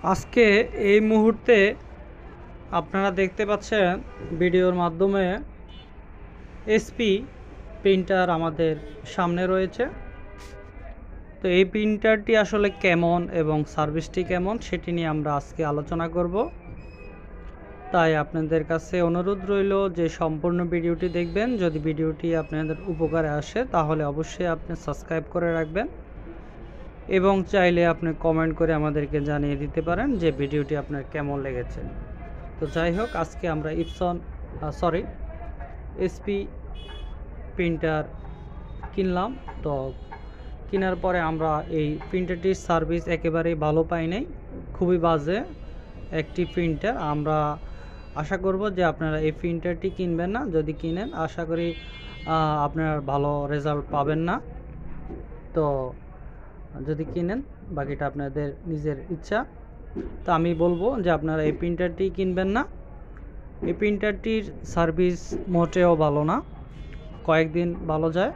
আজকে এই মুহূর্তে আপনারা দেখতে পাচ্ছেন ভিডিওর মাধ্যমে এসপি প্রিন্টার আমাদের সামনে রয়েছে। তো এই প্রিন্টারটি আসলে কেমন এবং সার্ভিসটি কেমন সেটি নিয়ে আমরা আজকে আলোচনা করব। তাই আপনাদের কাছে অনুরোধ রইল যে সম্পূর্ণ ভিডিওটি দেখবেন। যদি ভিডিওটি আপনাদের উপকারে আসে তাহলে অবশ্যই আপনি সাবস্ক্রাইব করে রাখবেন এবং চাইলে আপনি কমেন্ট করে আমাদেরকে জানিয়ে দিতে পারেন যে ভিডিওটি আপনার কেমন লেগেছে। তো যাই হোক, আজকে আমরা এসপি প্রিন্টার কিনলাম। তো কেনার পরে আমরা এই প্রিন্টারটির সার্ভিস একেবারেই ভালো পাই নাই, খুবই বাজে একটি প্রিন্টার। আমরা আশা করব যে আপনারা এই প্রিন্টারটি কিনবেন না। যদি কিনেন আশা করি আপনারা ভালো রেজাল্ট পাবেন না। তো যদি কিনেন বাকিটা আপনাদের নিজের ইচ্ছা। তো আমি বলবো যে আপনারা এই প্রিন্টারটি কিনবেন না। এই প্রিন্টারটির সার্ভিস মোটেও ভালো না, কয়েকদিন ভালো যায়